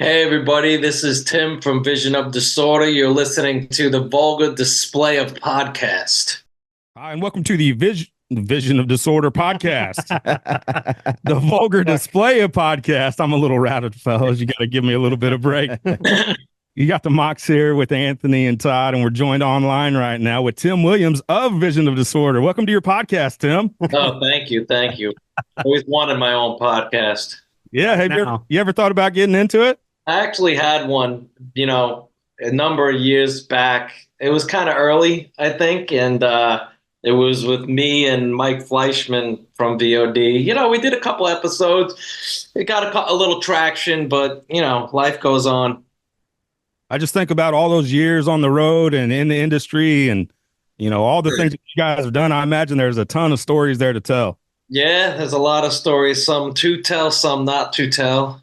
Hey everybody, this is Tim from Vision of Disorder. You're listening to the Vulgar Display of Podcast. Hi, and welcome to the Vision of Disorder podcast. The Vulgar Display of Podcast. I'm a little routed, fellas. You got to give me a little bit of break. You got the Mox here with Anthony and Todd, and we're joined online right now with Tim Williams of Vision of Disorder. Welcome to your podcast, Tim. Oh, thank you. Thank you. Always wanted my own podcast. Yeah. Have you ever thought about getting into it? I actually had one, a number of years back. It was kind of early, I think, and it was with me and Mike Fleischman from VOD. We did a couple episodes. It got a little traction, but, life goes on. I just think about all those years on the road and in the industry and, all the things that you guys have done. I imagine there's a ton of stories there to tell. Yeah, there's a lot of stories, some to tell, some not to tell.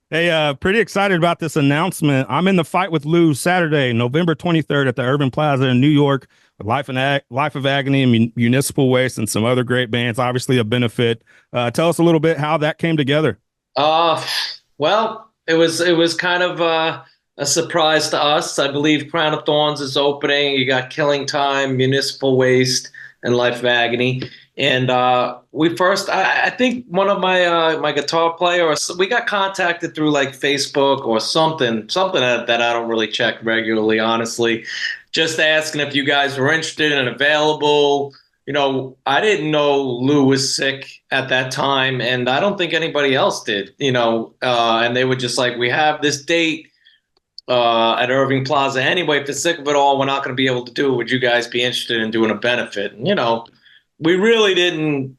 Hey, pretty excited about this announcement. I'm in the fight with Lou Saturday, November 23rd at the Irving Plaza in New York with Life of Agony and Municipal Waste and some other great bands, obviously a benefit. Tell us a little bit how that came together. Well, it was kind of a surprise to us. I believe Crown Of Thornz is opening. You got Killing Time, Municipal Waste, and Life of Agony. And I think one of my guitar players, we got contacted through like Facebook or something that I don't really check regularly, honestly, just asking if you guys were interested and available. I didn't know Lou was sick at that time, and I don't think anybody else did, and they were just like, we have this date at Irving Plaza anyway. If you're sick of it all, we're not going to be able to do it. Would you guys be interested in doing a benefit? And, we really didn't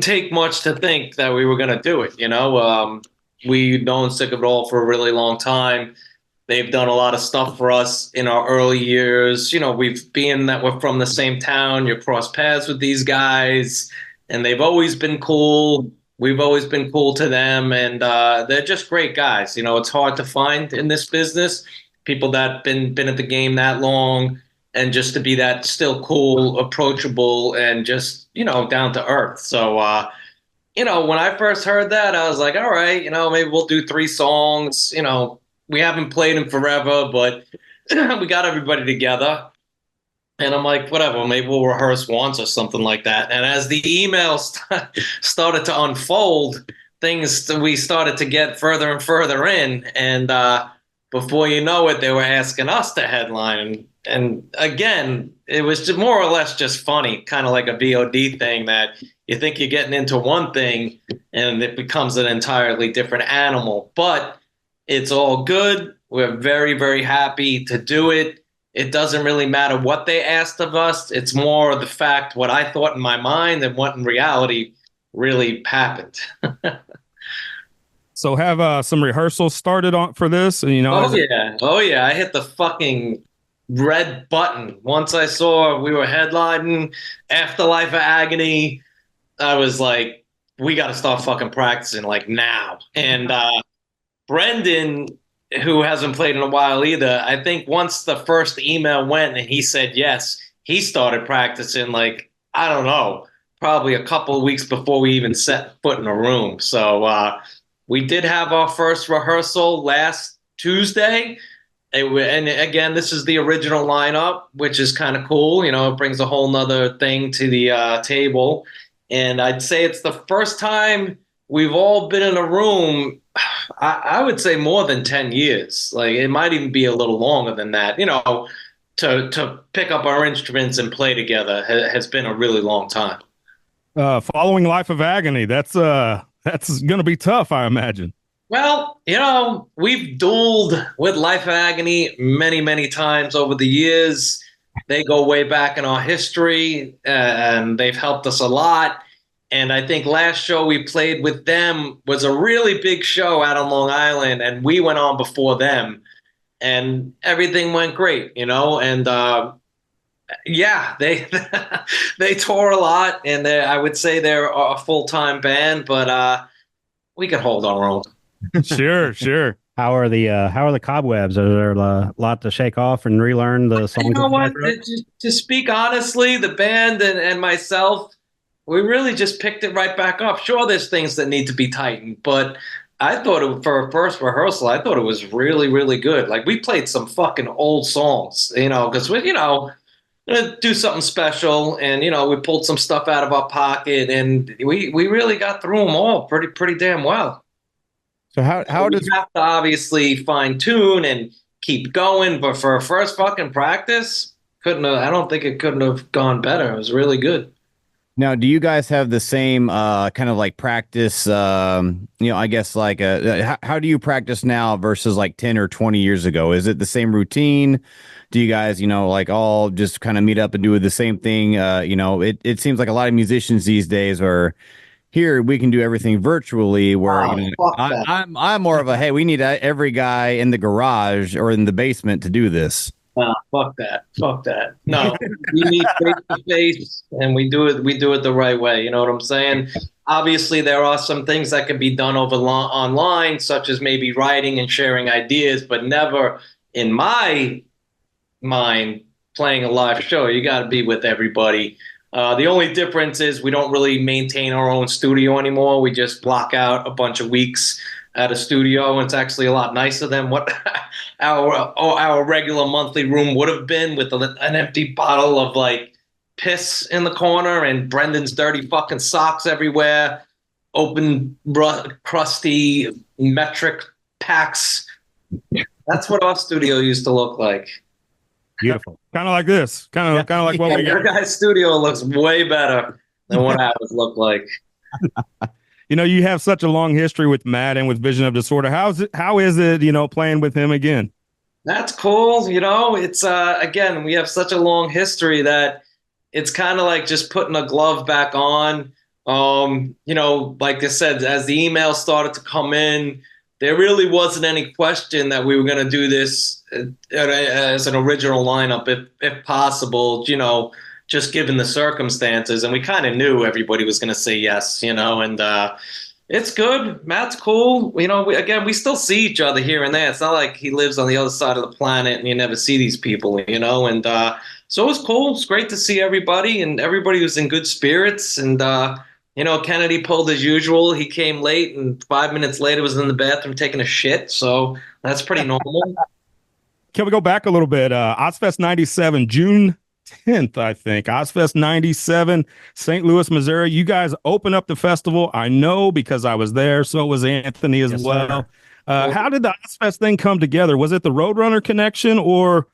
take much to think that we were going to do it. We've known Sick of It All for a really long time. They've done a lot of stuff for us in our early years. We're from the same town. You cross paths with these guys, and they've always been cool. We've always been cool to them, and they're just great guys. It's hard to find in this business people that been at the game that long, and just to be that still cool, approachable, and just, down to earth. So, when I first heard that, I was like, all right, maybe we'll do 3 songs. We haven't played them forever, but we got everybody together. And I'm like, whatever, maybe we'll rehearse once or something like that. And as the emails started to unfold, we started to get further and further in. And before you know it, they were asking us to headline. And again, it was just more or less just funny, kind of like a VOD thing that you think you're getting into one thing and it becomes an entirely different animal. But it's all good. We're very, very happy to do it. It doesn't really matter what they asked of us. It's more the fact what I thought in my mind and what in reality really happened. So have some rehearsals started on for this? Oh yeah. I hit the fucking red button once I saw we were headlining after Life of Agony. I was like, we got to start fucking practicing like now. And Brendan, who hasn't played in a while either, I think once the first email went and he said yes, he started practicing like, I don't know, probably a couple of weeks before we even set foot in a room. So we did have our first rehearsal last Tuesday. And again, this is the original lineup, which is kind of cool. It brings a whole nother thing to the table. And I'd say it's the first time we've all been in a room, I would say more than 10 years. Like, it might even be a little longer than that. To pick up our instruments and play together has been a really long time. Following Life of Agony, that's going to be tough, I imagine. Well, we've dueled with Life of Agony many, many times over the years. They go way back in our history, and they've helped us a lot. And I think last show we played with them was a really big show out on Long Island, and we went on before them, and everything went great, and they they tour a lot, and I would say they're a full-time band, but we can hold our own. Sure. How are the cobwebs? Are there a lot to shake off and relearn the songs? You know what? To speak honestly, the band and myself, we really just picked it right back up. Sure, there's things that need to be tightened, but I thought for a first rehearsal, I thought it was really, really good. Like we played some fucking old songs, because we, gonna do something special, and we pulled some stuff out of our pocket, and we really got through them all pretty damn well. So how does you have to obviously fine tune and keep going, but for a first fucking practice, I don't think it couldn't have gone better. It was really good. Now, do you guys have the same kind of like practice? I guess like how do you practice now versus like 10 or 20 years ago? Is it the same routine? Do you guys, like all just kind of meet up and do the same thing? It seems like a lot of musicians these days are here. We can do everything virtually. Where I'm more of a hey, we need every guy in the garage or in the basement to do this. No, fuck that. No, we meet face to face, and we do it the right way. You know what I'm saying? Obviously, there are some things that can be done online, such as maybe writing and sharing ideas, but never, in my mind, playing a live show. You got to be with everybody. The only difference is we don't really maintain our own studio anymore. We just block out a bunch of weeks at a studio, and it's actually a lot nicer than what our regular monthly room would have been, with an empty bottle of like piss in the corner and Brendan's dirty fucking socks everywhere, open crusty metric packs. That's what our studio used to look like. Beautiful. Kind of like this. Kind of like what we got. Your guy's studio looks way better than what ours looked like. You have such a long history with Matt and with Vision of Disorder. How is it, playing with him again? That's cool. It's, again, we have such a long history that it's kind of like just putting a glove back on. Like I said, as the emails started to come in, there really wasn't any question that we were going to do this as an original lineup, if possible, just given the circumstances. And we kind of knew everybody was going to say yes, and it's good. Matt's cool. We still see each other here and there. It's not like he lives on the other side of the planet and you never see these people, and so it was cool. It's great to see everybody, and everybody was in good spirits. And, Kennedy pulled as usual. He came late, and 5 minutes later was in the bathroom taking a shit. So that's pretty normal. Can we go back a little bit? Ozzfest 97, June 10th, I think. Ozzfest 97, St. Louis, Missouri. You guys open up the festival. I know because I was there. So was Anthony as well. How did the Ozzfest thing come together? Was it the Roadrunner connection or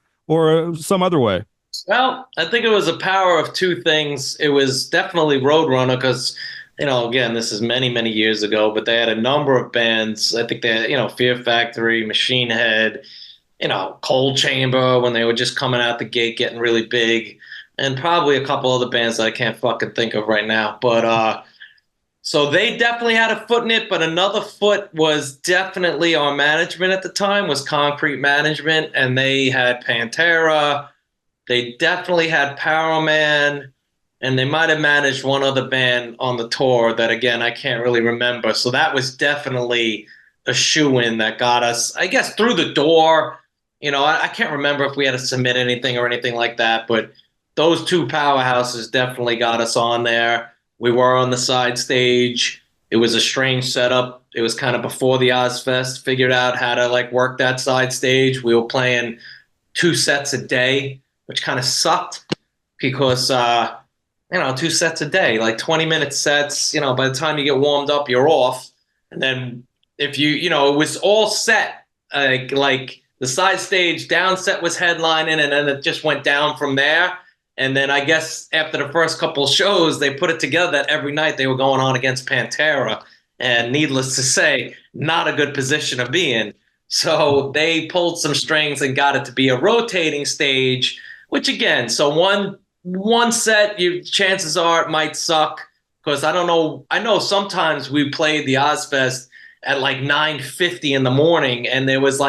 some other way? Well, I think it was a power of two things. It was definitely Roadrunner because, again, this is many, many years ago, but they had a number of bands. I think they had, Fear Factory, Machine Head, Cold Chamber when they were just coming out the gate getting really big, and probably a couple other bands that I can't fucking think of right now. But so they definitely had a foot in it, but another foot was definitely our management at the time was Concrete Management, and they had Pantera. They definitely had Powerman, and they might have managed one other band on the tour that, again, I can't really remember. So that was definitely a shoe-in that got us, I guess, through the door. I can't remember if we had to submit anything or anything like that, but those two powerhouses definitely got us on there. We were on the side stage. It was a strange setup. It was kind of before the Ozzfest, figured out how to work that side stage. We were playing 2 sets a day, which kind of sucked because, 2 sets a day, 20-minute sets, by the time you get warmed up, you're off. And then if it was all set, like the side stage down set was headlining, and then it just went down from there. And then I guess after the first couple shows, they put it together that every night they were going on against Pantera. And needless to say, not a good position to be in. So they pulled some strings and got it to be a rotating stage, which again, so one set, chances are it might suck because I don't know. I know sometimes we played the Ozzfest at 9:50 in the morning, and there was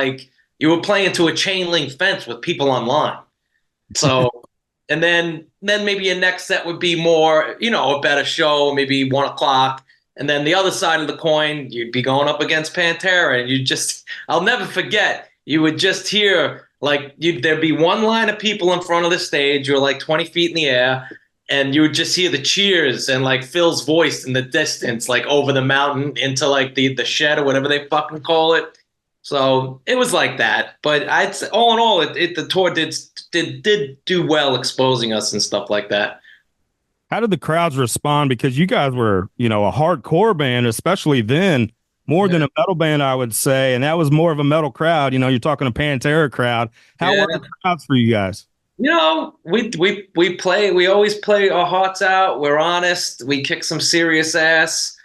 you were playing to a chain link fence with people online. So, and then maybe your next set would be more, a better show, maybe 1 o'clock. And then the other side of the coin, you'd be going up against Pantera, and I'll never forget, you would just hear, there'd be one line of people in front of the stage, you're 20 feet in the air, and you would just hear the cheers and like Phil's voice in the distance, like over the mountain into like the shed or whatever they fucking call it. So it was like that. But I'd say, all in all, the tour did do well exposing us and stuff like that. How did the crowds respond? Because you guys were, a hardcore band, especially then, more than a metal band, I would say. And that was more of a metal crowd. You're talking a Pantera crowd. How were the crowds for you guys? We always play our hearts out. We're honest. We kick some serious ass.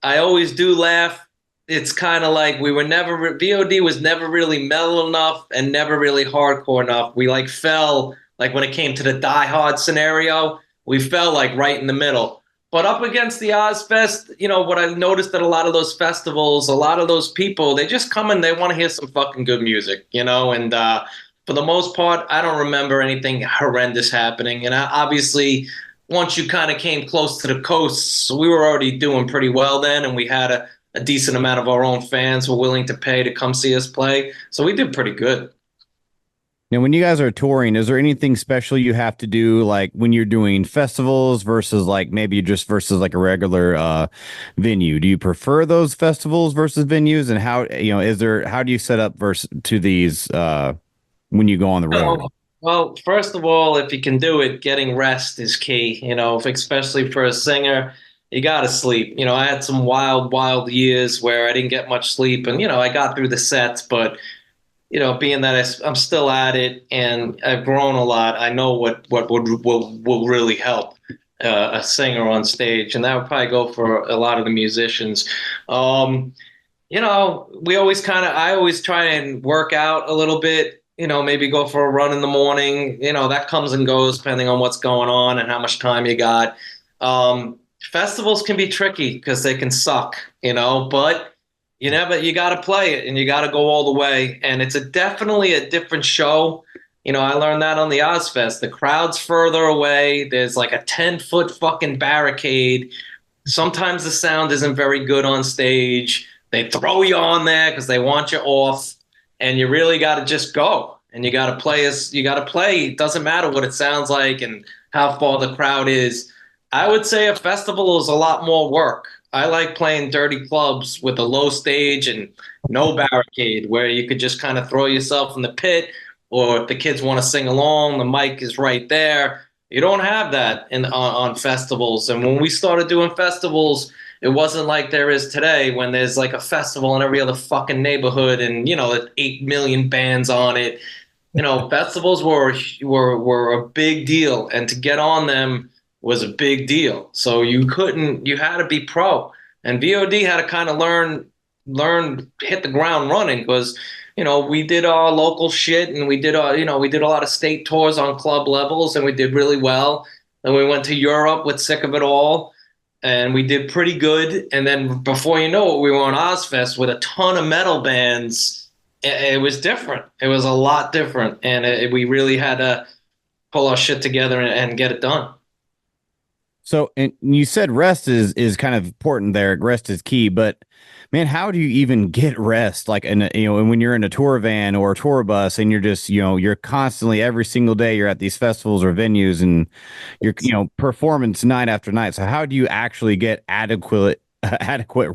I always do laugh. It's kind of like VOD was never really metal enough and never really hardcore enough. We fell, when it came to the Die Hard scenario, we fell right in the middle. But up against the Ozzfest, what I noticed at a lot of those festivals, a lot of those people, they just come and they want to hear some fucking good music, and for the most part, I don't remember anything horrendous happening. And obviously, once you kind of came close to the coasts, we were already doing pretty well then, and we had a decent amount of our own fans who were willing to pay to come see us play. So we did pretty good. Now, when you guys are touring, is there anything special you have to do, like when you're doing festivals versus versus a regular venue? Do you prefer those festivals versus venues? And how do you set up to these when you go on the road? Well, first of all, if you can do it, getting rest is key, especially for a singer. You got to sleep. I had some wild years where I didn't get much sleep, and, I got through the sets, but, being that I'm still at it and I've grown a lot, I know what will really help a singer on stage, and that would probably go for a lot of the musicians. I always try and work out a little bit, maybe go for a run in the morning, that comes and goes depending on what's going on and how much time you got. Festivals can be tricky because they can suck, but you got to play it and you got to go all the way. And it's definitely a different show. I learned that on the Ozzfest. The crowd's further away. There's a 10-foot fucking barricade. Sometimes the sound isn't very good on stage. They throw you on there because they want you off. And you really got to just go. And you got to play It doesn't matter what it sounds like and how far the crowd is. I would say a festival is a lot more work. I like playing dirty clubs with a low stage and no barricade where you could just kind of throw yourself in the pit, or if the kids want to sing along, the mic is right there. You don't have that on festivals. And when we started doing festivals, it wasn't like there is today when there's a festival in every other fucking neighborhood and, 8 million bands on it. Festivals were a big deal, and to get on them was a big deal. So you had to be pro. And VOD had to kind of hit the ground running because, we did our local shit and we did a lot of state tours on club levels and we did really well. Then we went to Europe with Sick of It All and we did pretty good. And then before you know it, we were on Ozzfest with a ton of metal bands. It was different. It was a lot different. And we really had to pull our shit together and get it done. So, and you said rest is kind of important there. Rest is key, but man, how do you even get rest? And when you're in a tour van or a tour bus and you're just, you're constantly every single day you're at these festivals or venues and you're, performance night after night. So how do you actually get adequate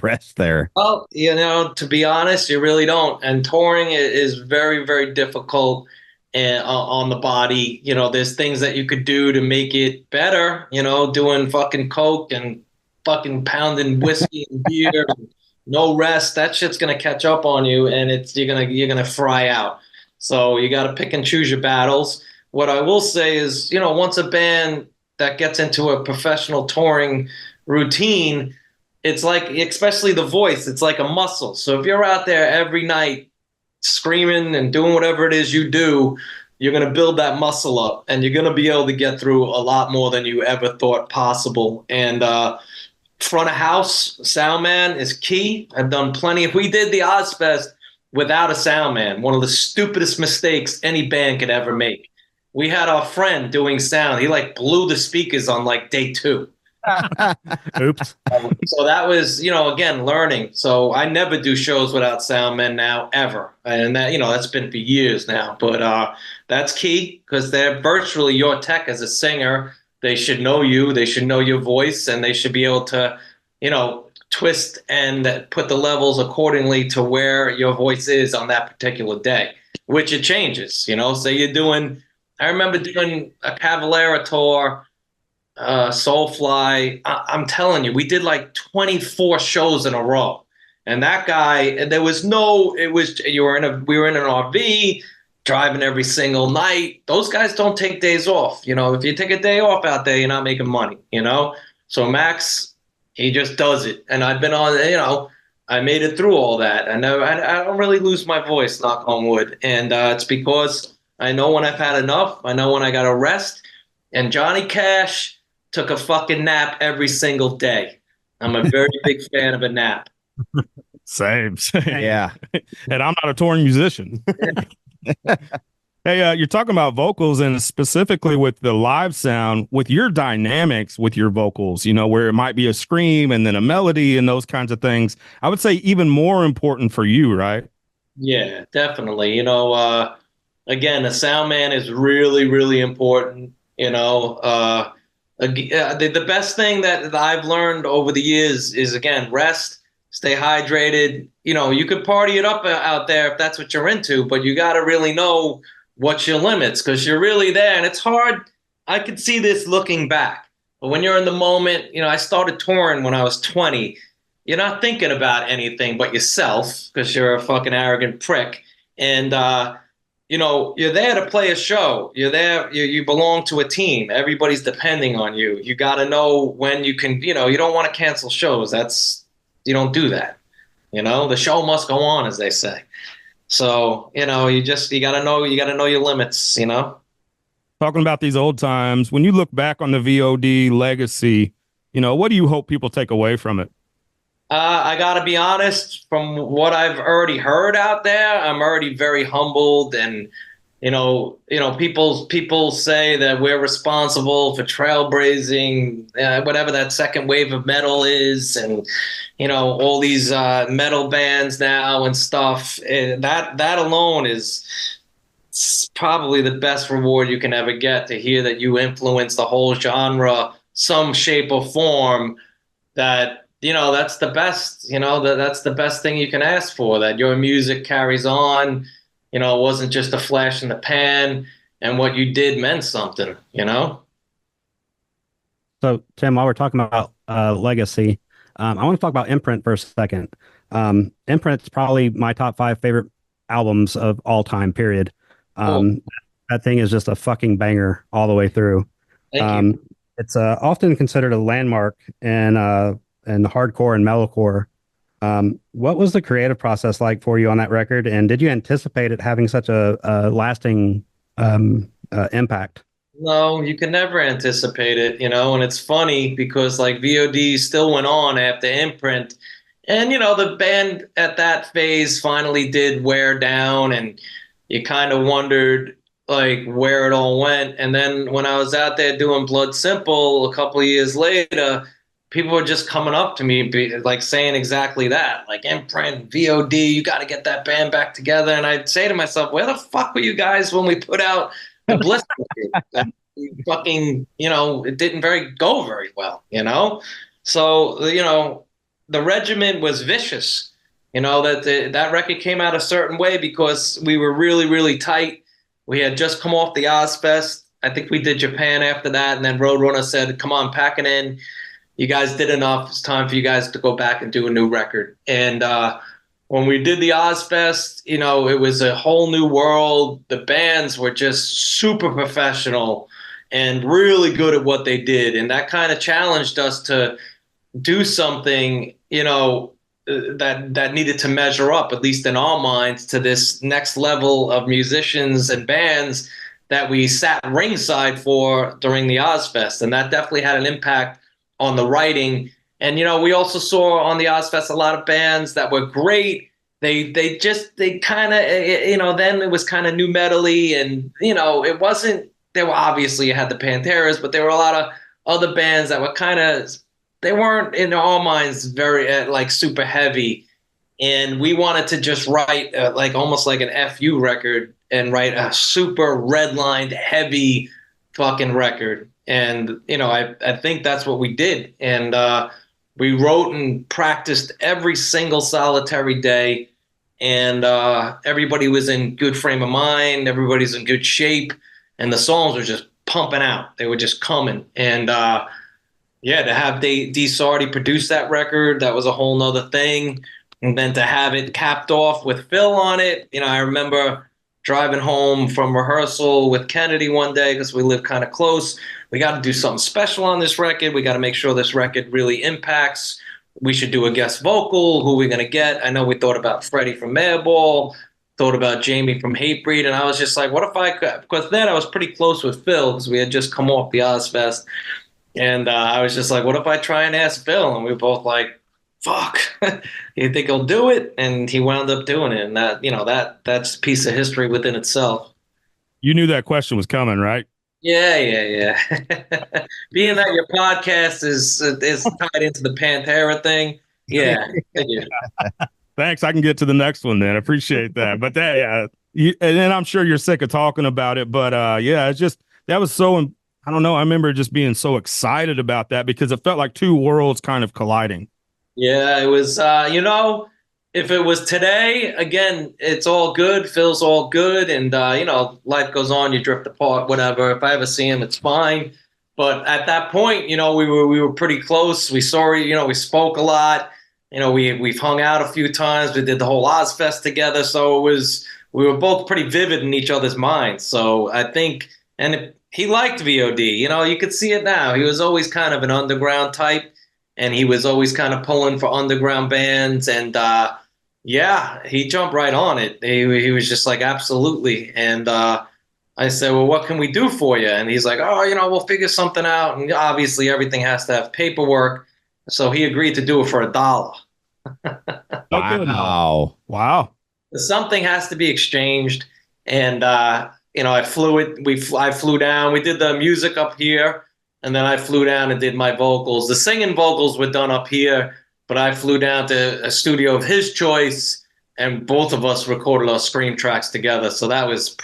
rest there? Well, to be honest, you really don't. And touring is very, very difficult. On the body, there's things that you could do to make it better, doing fucking coke and fucking pounding whiskey and beer, and no rest. That shit's gonna catch up on you, and you're gonna fry out. So you got to pick and choose your battles. What I will say is, once a band that gets into a professional touring routine, it's especially the voice, it's like a muscle. So if you're out there every night screaming and doing whatever it is you do, you're going to build that muscle up and you're going to be able to get through a lot more than you ever thought possible. And front of house sound man is key. I've done plenty. We did the Ozzfest without a sound man, one of the stupidest mistakes any band could ever make. We had our friend doing sound. He blew the speakers on day 2. Oops. So that was, again, learning. So I never do shows without sound men now, ever. And that, that's been for years now. But that's key because they're virtually your tech as a singer. They should know you. They should know your voice, and they should be able to, twist and put the levels accordingly to where your voice is on that particular day, which it changes. Say you're doing. I remember doing a Cavalera tour, Soulfly. I'm telling you, we did like 24 shows in a row. And that guy, we were in an RV driving every single night. Those guys don't take days off. If you take a day off out there, you're not making money, So Max, he just does it. And I've been on, I made it through all that. I don't really lose my voice, knock on wood. And it's because I know when I've had enough. I know when I got to rest. And Johnny Cash took a fucking nap every single day. I'm a very big fan of a nap. Same. Yeah. And I'm not a touring musician. Hey, you're talking about vocals, and specifically with the live sound, with your dynamics with your vocals, where it might be a scream and then a melody and those kinds of things. I would say even more important for you, right? Yeah, definitely. Again, the sound man is really, really important. The best thing that I've learned over the years is, again, rest, stay hydrated. You could party it up out there if that's what you're into, but you got to really know what's your limits, because you're really there. And it's hard. I could see this looking back. But when you're in the moment, I started touring when I was 20. You're not thinking about anything but yourself because you're a fucking arrogant prick. And, you're there to play a show. You're there. You belong to a team. Everybody's depending on you. You got to know when you can, you don't want to cancel shows. You don't do that. The show must go on, as they say. So, you got to know your limits, Talking about these old times, when you look back on the VOD legacy, what do you hope people take away from it? I got to be honest, from what I've already heard out there, I'm already very humbled. And, people say that we're responsible for trailblazing, whatever that second wave of metal is. And, all these metal bands now and stuff. That alone is probably the best reward you can ever get, to hear that you influence the whole genre, some shape or form. That, that's the best, that's the best thing you can ask for, that your music carries on, it wasn't just a flash in the pan, and what you did meant something, So, Tim, while we're talking about legacy, I want to talk about Imprint for a second. Imprint's probably my top 5 favorite albums of all time, period. That thing is just a fucking banger all the way through. Thank you. It's often considered a landmark in hardcore and metalcore. What was the creative process like for you on that record? And did you anticipate it having such a lasting impact? No, you can never anticipate it, and it's funny because like VOD still went on after Imprint, and the band at that phase finally did wear down, and you kind of wondered like where it all went. And then when I was out there doing Blood Simple a couple of years later, people were just coming up to me like saying exactly that, like Imprint, VOD, you got to get that band back together. And I'd say to myself, where the fuck were you guys when we put out the Bliss record? Fucking, it didn't go very well, So, the regimen was vicious, that record came out a certain way because we were really, really tight. We had just come off the Ozzfest. I think we did Japan after that. And then Roadrunner said, come on, pack it in. You guys did enough. It's time for you guys to go back and do a new record. And when we did the Ozzfest, it was a whole new world. The bands were just super professional and really good at what they did. And that kind of challenged us to do something, that needed to measure up, at least in our minds, to this next level of musicians and bands that we sat ringside for during the Ozzfest. And that definitely had an impact on the writing. And, we also saw on the Ozzfest a lot of bands that were great. They kind of, then it was kind of new metal-y, and, it wasn't, you had the Panteras, but there were a lot of other bands that were kind of, they weren't in our minds very like super heavy. And we wanted to just write like almost like an FU record and write a super redlined heavy fucking record. And, I think that's what we did. And we wrote and practiced every single solitary day. And everybody was in good frame of mind. Everybody's in good shape. And the songs were just pumping out. They were just coming. And to have D. Sardi produce that record, that was a whole nother thing. And then to have it capped off with Phil on it, I remember driving home from rehearsal with Kennedy one day because we live kind of close. We got to do something special on this record. We got to make sure this record really impacts. We should do a guest vocal. Who are we going to get? I know we thought about Freddie from Madball, thought about Jamie from Hatebreed, and I was just like, what if I could? Because then I was pretty close with Phil because we had just come off the Ozzfest. And I was just like, what if I try and ask Phil? And we were both like, fuck, you think he'll do it? And he wound up doing it. And that's a piece of history within itself. You knew that question was coming, right? Yeah. Being that your podcast is tied into the Pantera thing. Yeah. Thanks. I can get to the next one then. I appreciate that. But and then I'm sure you're sick of talking about it. But it's just, that was so, I don't know. I remember just being so excited about that because it felt like two worlds kind of colliding. Yeah, it was, if it was today, again, it's all good. Phil's all good. And, life goes on. You drift apart, whatever. If I ever see him, it's fine. But at that point, we were pretty close. We saw, we spoke a lot. We've hung out a few times. We did the whole Ozzfest together. So we were both pretty vivid in each other's minds. So I think, he liked VOD. You could see it now. He was always kind of an underground type. And he was always kind of pulling for underground bands. And, he jumped right on it. He was just like, absolutely. And I said, well, what can we do for you? And he's like, oh, we'll figure something out. And obviously everything has to have paperwork. So he agreed to do it for $1. Wow. Something has to be exchanged. And, I flew down. We did the music up here. And then I flew down and did my vocals. The singing vocals were done up here, but I flew down to a studio of his choice, and both of us recorded our scream tracks together. So that was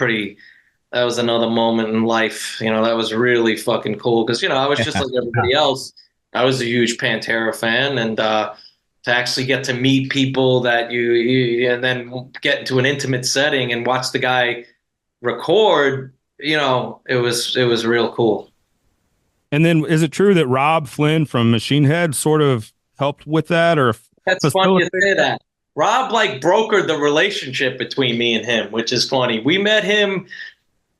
another moment in life. That was really fucking cool because, I was just like everybody else. I was a huge Pantera fan, and to actually get to meet people that you and then get into an intimate setting and watch the guy record, it was real cool. And then is it true that Rob Flynn from Machine Head sort of helped with that? Or that's funny you say that. Rob brokered the relationship between me and him, which is funny. We met him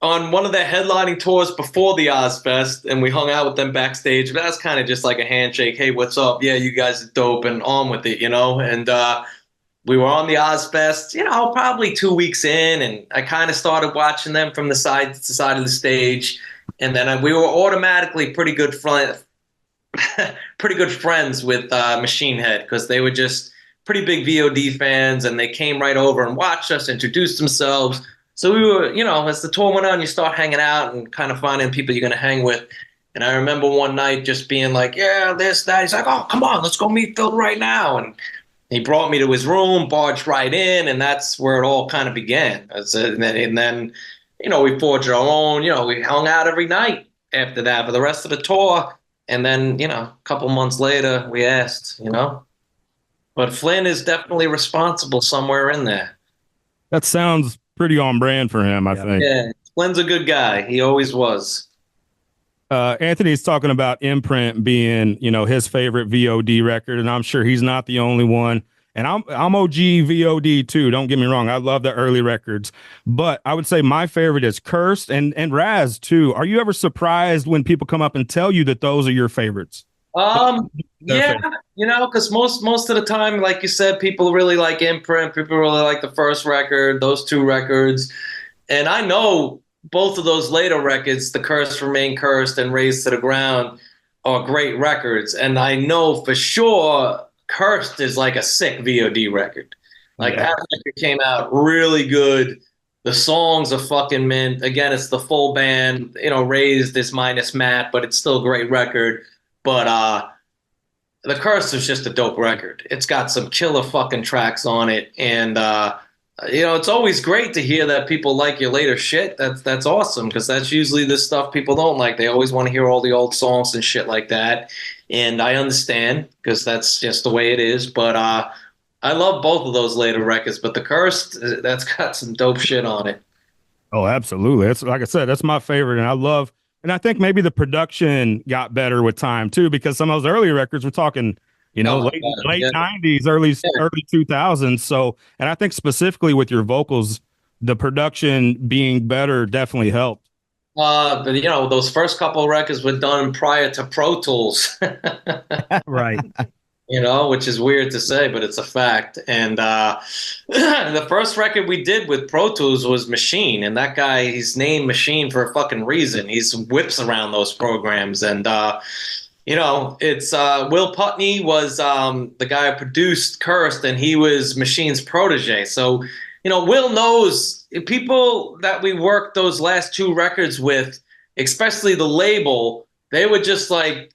on one of their headlining tours before the Ozzfest, and we hung out with them backstage. But that's kind of just like a handshake. Hey, what's up? Yeah, you guys are dope, and on with it, And we were on the Ozzfest, probably 2 weeks in, and I kind of started watching them from the side to side of the stage. And then we were automatically pretty good friends with Machine Head because they were just pretty big VOD fans, and they came right over and watched us, introduced themselves. So we were, as the tour went on, you start hanging out and kind of finding people you're going to hang with. And I remember one night just being like, yeah, this, that. He's like, oh, come on, let's go meet Phil right now. And he brought me to his room, barged right in, and that's where it all kind of began. And then we forged our own, we hung out every night after that for the rest of the tour. And then, a couple months later, we asked, But Flynn is definitely responsible somewhere in there. That sounds pretty on brand for him, I think. Yeah, Flynn's a good guy. He always was. Anthony's talking about Imprint being, his favorite VOD record, and I'm sure he's not the only one. And I'm OG VOD too. Don't get me wrong. I love the early records, but I would say my favorite is Cursed and Raz too. Are you ever surprised when people come up and tell you that those are your favorites? Yeah, because most of the time, like you said, people really like Imprint. People really like the first record, those two records. And I know both of those later records, The Curse Remain Cursed and Raised to the Ground, are great records. And I know for sure Cursed is like a sick VOD record. Like that record came out really good. The songs are fucking mint. Again, it's the full band. Raised is minus Matt, but it's still a great record. But The Curse is just a dope record. It's got some killer fucking tracks on it, and it's always great to hear that people like your later shit. That's awesome, because that's usually the stuff people don't like. They always want to hear all the old songs and shit like that. And I understand, because that's just the way it is. But I love both of those later records. But The Cursed, that's got some dope shit on it. Oh, absolutely. It's like I said, that's my favorite. And I think maybe the production got better with time too, because some of those early records, we're talking, late 90s, early 2000s. So, and I think specifically with your vocals, the production being better definitely helped. But those first couple of records were done prior to Pro Tools. Right. Which is weird to say, but it's a fact. And the first record we did with Pro Tools was Machine. And that guy, he's named Machine for a fucking reason. He's whips around those programs. And, it's Will Putney was the guy who produced Cursed, and he was Machine's protege. So, Will knows people that we worked those last two records with, especially the label, they were just like,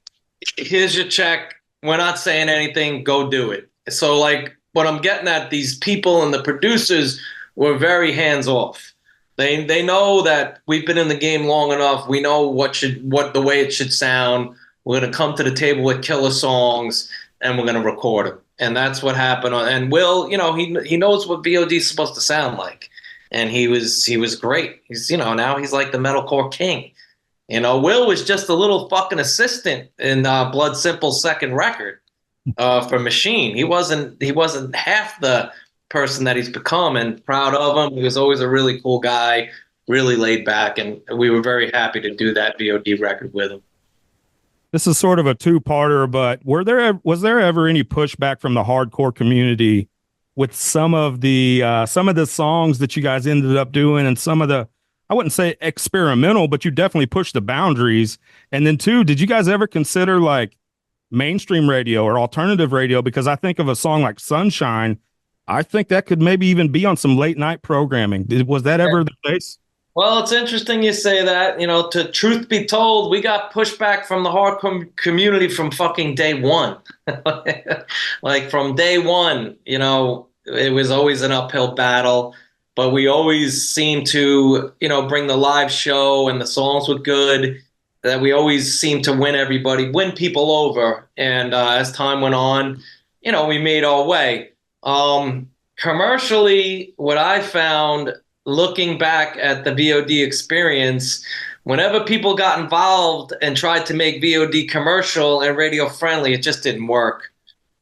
here's your check. We're not saying anything. Go do it. So, like, what I'm getting at, these people and the producers were very hands off. They know that we've been in the game long enough. We know what the way it should sound. We're gonna come to the table with killer songs, and we're gonna record them. And that's what happened. And Will, he knows what VOD is supposed to sound like, and he was great. He's now he's like the metalcore king. Will was just a little fucking assistant in Blood Simple's second record for Machine. He wasn't half the person that he's become, and proud of him. He was always a really cool guy, really laid back, and we were very happy to do that VOD record with him. This is sort of a two-parter, but was there ever any pushback from the hardcore community with some of the songs that you guys ended up doing, and some of the, I wouldn't say experimental, but you definitely pushed the boundaries? And then two, did you guys ever consider like mainstream radio or alternative radio? Because I think of a song like Sunshine, I think that could maybe even be on some late night programming. Was that ever the case? Well, it's interesting you say that. To truth be told, we got pushback from the hardcore community from fucking day one. Like from day one, it was always an uphill battle. But we always seemed to, bring the live show, and the songs were good. That we always seemed to win people over. And as time went on, we made our way. Commercially, what I found, looking back at the VOD experience, whenever people got involved and tried to make VOD commercial and radio friendly, it just didn't work.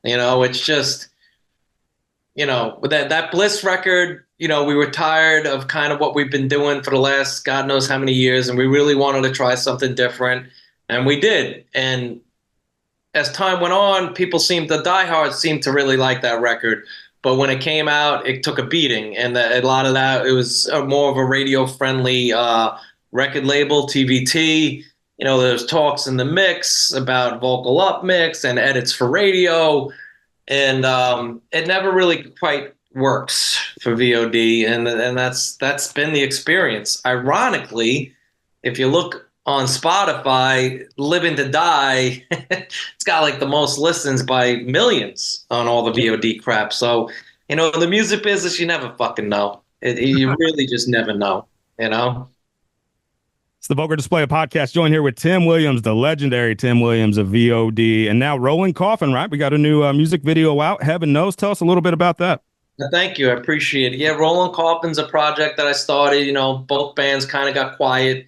It's just, that Bliss record, we were tired of kind of what we've been doing for the last God knows how many years, and we really wanted to try something different, and we did. And as time went on, the diehards seemed to really like that record. But when it came out, it took a beating, and a lot of that, it was more of a radio-friendly record label, TVT. There's talks in the mix about vocal up mix and edits for radio, and it never really quite works for VOD, and that's been the experience. Ironically, if you look on Spotify, Living to Die, it's got like the most listens by millions on all the VOD crap. So, the music business, you never fucking know. You really just never know, It's the Vulgar Display of Podcast. Joined here with Tim Williams, the legendary Tim Williams of VOD, and now Rolling Coffin, right? We got a new music video out, Heaven Knows. Tell us a little bit about that. Thank you. I appreciate it. Yeah, Rolling Coffin's a project that I started. Both bands kind of got quiet.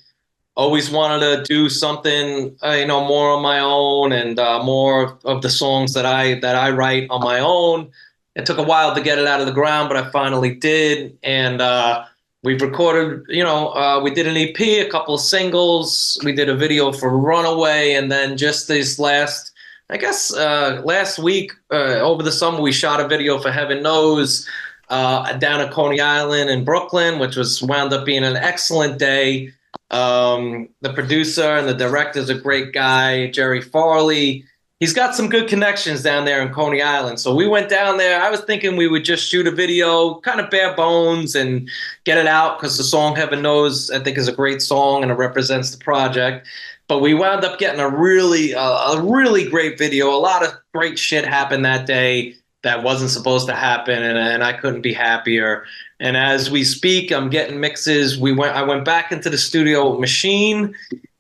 Always wanted to do something, more on my own, and more of the songs that I write on my own. It took a while to get it out of the ground, but I finally did. And we've recorded, we did an EP, a couple of singles. We did a video for Runaway, and then just this last week, over the summer, we shot a video for Heaven Knows down at Coney Island in Brooklyn, which wound up being an excellent day. The producer and the director is a great guy, Jerry Farley. He's got some good connections down there in Coney Island. So we went down there. I was thinking we would just shoot a video, kind of bare bones, and get it out, because the song Heaven Knows, I think, is a great song and it represents the project. But we wound up getting a really great video. A lot of great shit happened that day. that wasn't supposed to happen, and I couldn't be happier. And as we speak, I'm getting mixes. I went back into the studio with Machine,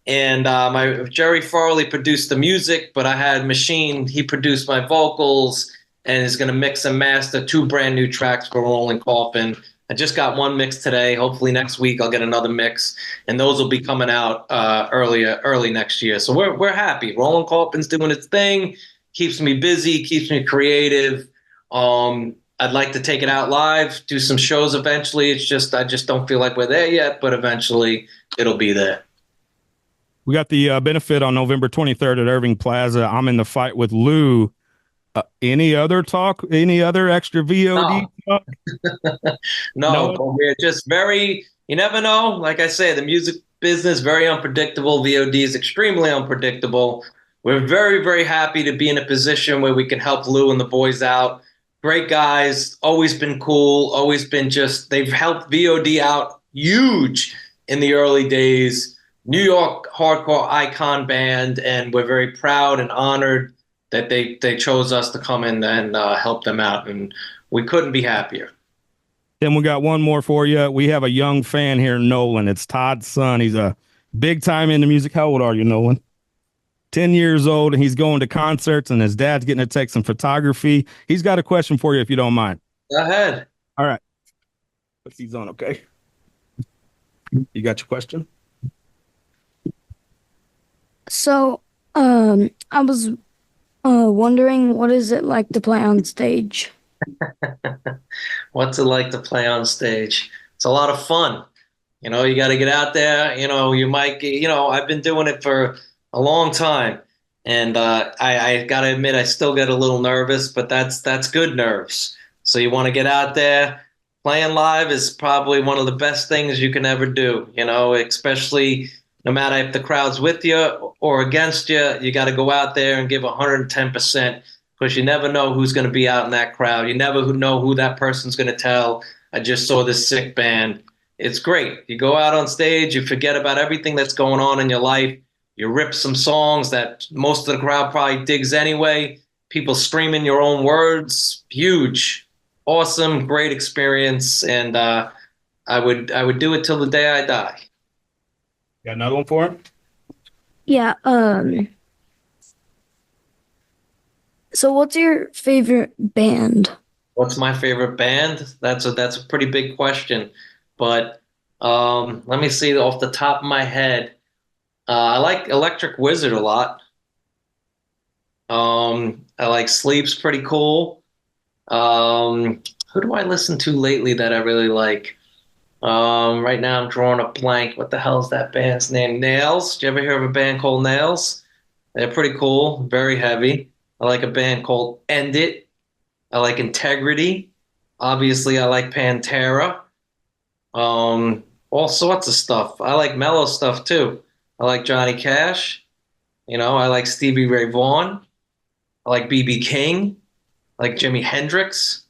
and Jerry Farley produced the music, but I had Machine. He produced my vocals, and is going to mix and master 2 brand new tracks for Rolling Coffin. I just got one mix today. Hopefully next week I'll get another mix, and those will be coming out early next year. So we're happy. Rolling Coffin's doing its thing, keeps me busy, keeps me creative. I'd like to take it out live, do some shows eventually. It's just I just don't feel like we're there yet, but eventually it'll be there. We got the benefit on November 23rd at Irving Plaza. I'm in the fight with Lou. Any other talk? Any other extra VOD talk? No, but we're just very, you never know. Like I say, the music business, very unpredictable. VOD is extremely unpredictable. We're very, very happy to be in a position where we can help Lou and the boys out. Great guys, always been cool, always been they've helped VOD out huge in the early days. New York hardcore icon band, and we're very proud and honored that they chose us to come in and help them out, and we couldn't be happier. Then we got one more for you. We have a young fan here, Nolan. It's Todd's son. He's a big time into music. How old are you, Nolan? 10 years old, and he's going to concerts, and his dad's getting to take some photography. He's got a question for you, if you don't mind. Go ahead. All right. Put these on, okay? You got your question? So, I was wondering, what is it like to play on stage? What's it like to play on stage? It's a lot of fun. You know, you got to get out there. You know, you might get, I've been doing it for a long time, and I got to admit, I still get a little nervous, but that's good nerves. So you want to get out there. Playing live is probably one of the best things you can ever do, especially no matter if the crowd's with you or against you. You got to go out there and give 110%, because you never know who's going to be out in that crowd. You never know who that person's going to tell, I just saw this sick band. It's great. You go out on stage, you forget about everything that's going on in your life. You rip some songs that most of the crowd probably digs anyway. People screaming your own words. Huge. Awesome, great experience, and I would do it till the day I die. Got another one for him? Yeah, so what's your favorite band? What's my favorite band? That's a pretty big question, but let me see off the top of my head. I like Electric Wizard a lot. I like Sleep's pretty cool. Who do I listen to lately that I really like? Right now I'm drawing a blank. What the hell is that band's name? Nails. Did you ever hear of a band called Nails? They're pretty cool, very heavy. I like a band called End It. I like Integrity. Obviously, I like Pantera. All sorts of stuff. I like mellow stuff too. I like Johnny Cash. I like Stevie Ray Vaughan. I like B.B. King. I like Jimi Hendrix.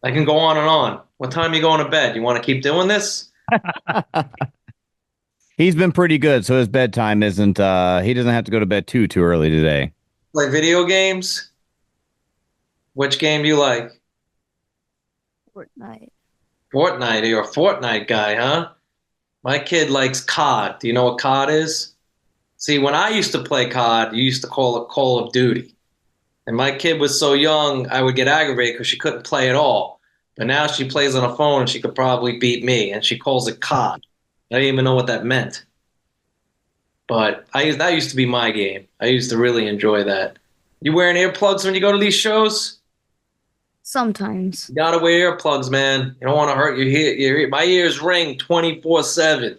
I can go on and on. What time are you going to bed? You want to keep doing this? He's been pretty good, so his bedtime isn't he doesn't have to go to bed too early today. Play video games? Which game do you like? Fortnite. Fortnite. You're a Fortnite guy, huh? My kid likes COD. Do you know what COD is? See, when I used to play COD, you used to call it Call of Duty. And my kid was so young, I would get aggravated because she couldn't play at all. But now she plays on a phone and she could probably beat me, and she calls it COD. I didn't even know what that meant. But that used to be my game. I used to really enjoy that. You wearing earplugs when you go to these shows? Sometimes. You gotta wear earplugs, man. You don't want to hurt your ear. My ears ring 24/7,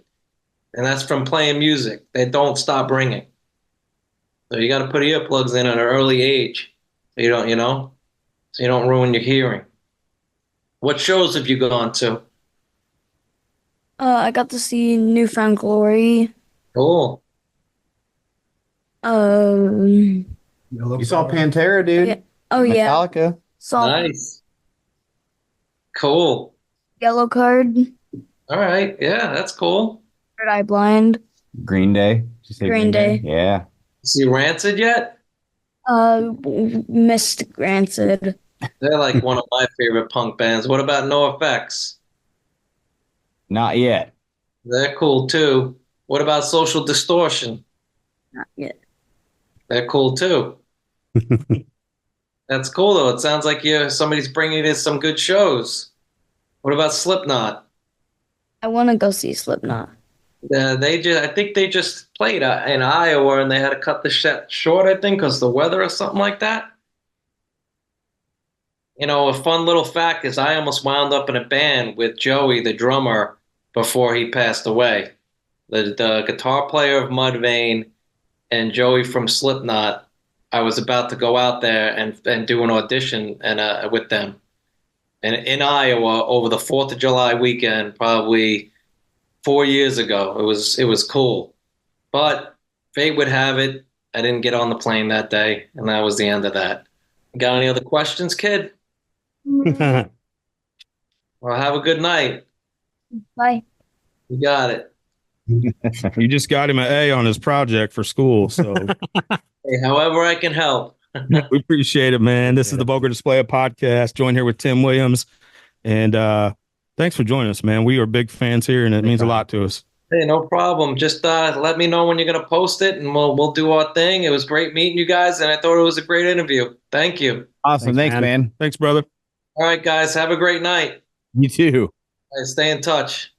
and that's from playing music. They don't stop ringing. So you got to put earplugs in at an early age, so you don't ruin your hearing. What shows have you gone to? I got to see New Found Glory. Cool. You You saw Pantera, dude. Yeah. Oh yeah. Metallica. Saw Nice. Cool. Yellow Card. All right. Yeah, that's cool. Third Eye Blind. Green Day. Did you say Green Day. Yeah. See Rancid yet? Missed Rancid. They're like one of my favorite punk bands. What about NoFX? Not yet. They're cool too. What about Social Distortion? Not yet. They're cool too. That's cool though. It sounds like somebody's bringing you to some good shows. What about Slipknot? I want to go see Slipknot. I think they just played in Iowa and they had to cut the set short, I think, because the weather or something like that. You know, a fun little fact is I almost wound up in a band with Joey, the drummer, before he passed away. The guitar player of Mudvayne and Joey from Slipknot. I was about to go out there and do an audition with them. And in Iowa over the 4th of July weekend, probably 4 years ago. It was cool. But fate would have it, I didn't get on the plane that day, and that was the end of that. Got any other questions, kid? Well, have a good night. Bye. You got it. You just got him an A on his project for school, so Hey, however I can help. we appreciate it, man. This is the Vulgar Display of Podcast. Joined here with Tim Williams, and thanks for joining us, man. We are big fans here, and it means a lot to us. Hey, no problem. Just let me know when you're gonna post it, and we'll do our thing. It was great meeting you guys, and I thought it was a great interview. Thank you. Awesome. Thanks, man. Thanks, brother. All right, guys. Have a great night. You too. Stay in touch.